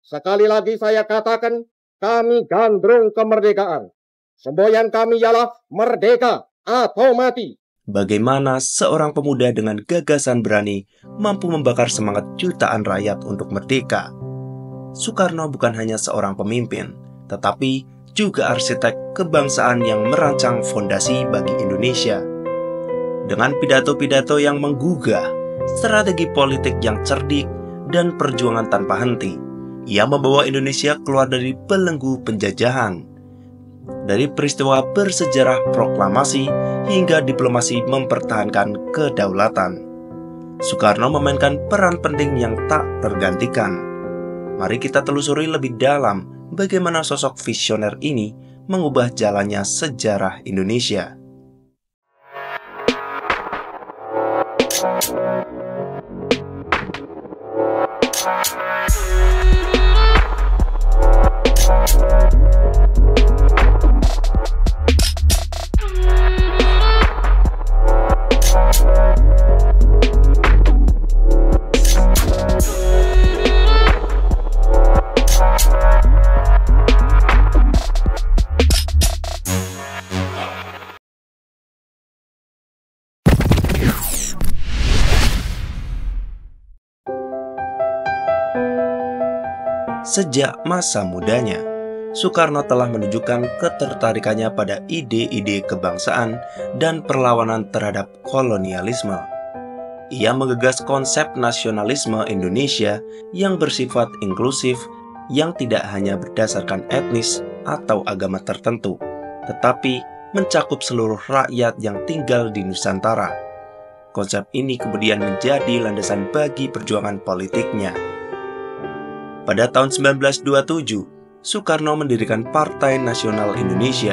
Sekali lagi saya katakan, kami gandrung kemerdekaan. Semboyan kami ialah merdeka atau mati. Bagaimana seorang pemuda dengan gagasan berani mampu membakar semangat jutaan rakyat untuk merdeka? Soekarno bukan hanya seorang pemimpin, tetapi juga arsitek kebangsaan yang merancang fondasi bagi Indonesia. Dengan pidato-pidato yang menggugah, strategi politik yang cerdik, dan perjuangan tanpa henti, ia membawa Indonesia keluar dari belenggu penjajahan. Dari peristiwa bersejarah proklamasi hingga diplomasi mempertahankan kedaulatan, Soekarno memainkan peran penting yang tak tergantikan. Mari kita telusuri lebih dalam bagaimana sosok visioner ini mengubah jalannya sejarah Indonesia. Sejak masa mudanya, Soekarno telah menunjukkan ketertarikannya pada ide-ide kebangsaan dan perlawanan terhadap kolonialisme. Ia menggagas konsep nasionalisme Indonesia yang bersifat inklusif, yang tidak hanya berdasarkan etnis atau agama tertentu, tetapi mencakup seluruh rakyat yang tinggal di Nusantara. Konsep ini kemudian menjadi landasan bagi perjuangan politiknya. Pada tahun 1927, Soekarno mendirikan Partai Nasional Indonesia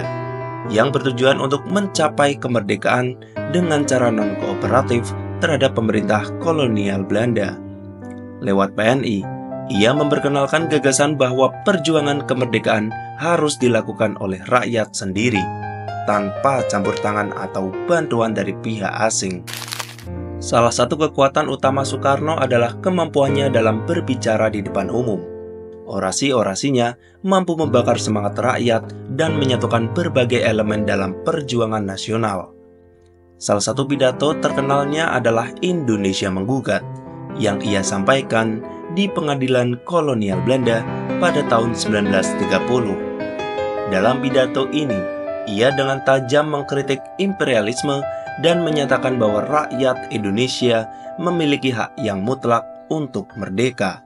yang bertujuan untuk mencapai kemerdekaan dengan cara non-kooperatif terhadap pemerintah kolonial Belanda. Lewat PNI, ia memperkenalkan gagasan bahwa perjuangan kemerdekaan harus dilakukan oleh rakyat sendiri, tanpa campur tangan atau bantuan dari pihak asing. Salah satu kekuatan utama Soekarno adalah kemampuannya dalam berbicara di depan umum. Orasi-orasinya mampu membakar semangat rakyat dan menyatukan berbagai elemen dalam perjuangan nasional. Salah satu pidato terkenalnya adalah Indonesia Menggugat, yang ia sampaikan di pengadilan kolonial Belanda pada tahun 1930. Dalam pidato ini, ia dengan tajam mengkritik imperialisme dan menyatakan bahwa rakyat Indonesia memiliki hak yang mutlak untuk merdeka.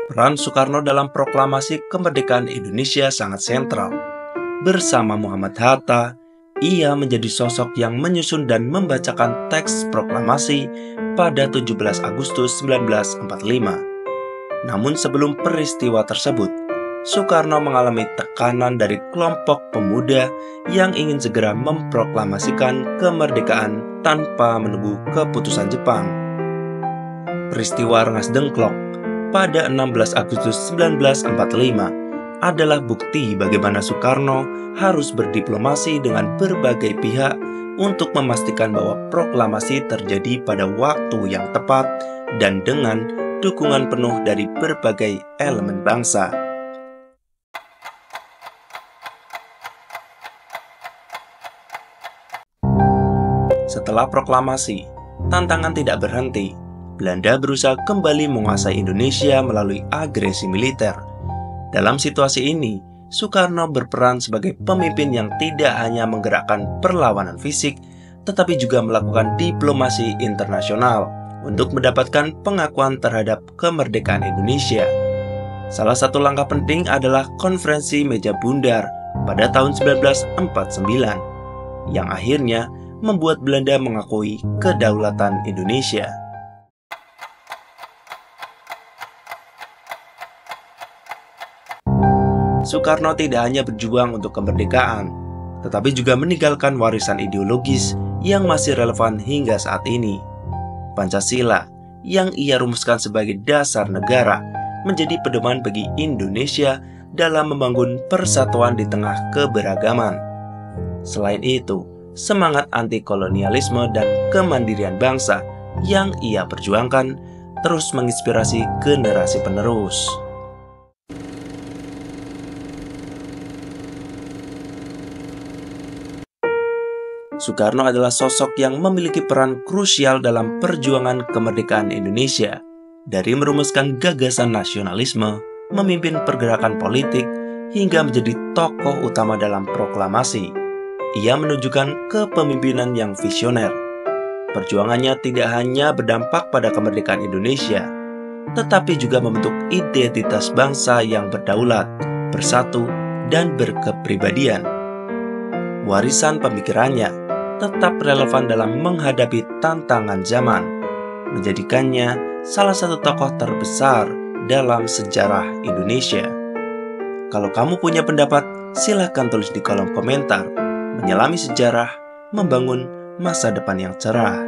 Peran Soekarno dalam proklamasi kemerdekaan Indonesia sangat sentral. Bersama Muhammad Hatta, ia menjadi sosok yang menyusun dan membacakan teks proklamasi pada 17 Agustus 1945. Namun sebelum peristiwa tersebut, Soekarno mengalami tekanan dari kelompok pemuda yang ingin segera memproklamasikan kemerdekaan tanpa menunggu keputusan Jepang. Peristiwa Rengas Dengklok pada 16 Agustus 1945 adalah bukti bagaimana Soekarno harus berdiplomasi dengan berbagai pihak untuk memastikan bahwa proklamasi terjadi pada waktu yang tepat dan dengan dukungan penuh dari berbagai elemen bangsa. Setelah proklamasi, tantangan tidak berhenti. Belanda berusaha kembali menguasai Indonesia melalui agresi militer. Dalam situasi ini, Soekarno berperan sebagai pemimpin yang tidak hanya menggerakkan perlawanan fisik, tetapi juga melakukan diplomasi internasional untuk mendapatkan pengakuan terhadap kemerdekaan Indonesia. Salah satu langkah penting adalah Konferensi Meja Bundar pada tahun 1949, yang akhirnya membuat Belanda mengakui kedaulatan Indonesia. Soekarno tidak hanya berjuang untuk kemerdekaan, tetapi juga meninggalkan warisan ideologis yang masih relevan hingga saat ini. Pancasila, yang ia rumuskan sebagai dasar negara, menjadi pedoman bagi Indonesia dalam membangun persatuan di tengah keberagaman. Selain itu, semangat anti-kolonialisme dan kemandirian bangsa yang ia perjuangkan terus menginspirasi generasi penerus. Soekarno adalah sosok yang memiliki peran krusial dalam perjuangan kemerdekaan Indonesia, dari merumuskan gagasan nasionalisme, memimpin pergerakan politik, hingga menjadi tokoh utama dalam proklamasi. Ia menunjukkan kepemimpinan yang visioner. Perjuangannya tidak hanya berdampak pada kemerdekaan Indonesia, tetapi juga membentuk identitas bangsa yang berdaulat, bersatu, dan berkepribadian. Warisan pemikirannya tetap relevan dalam menghadapi tantangan zaman, menjadikannya salah satu tokoh terbesar dalam sejarah Indonesia. Kalau kamu punya pendapat, silahkan tulis di kolom komentar. Menyelami sejarah, membangun masa depan yang cerah.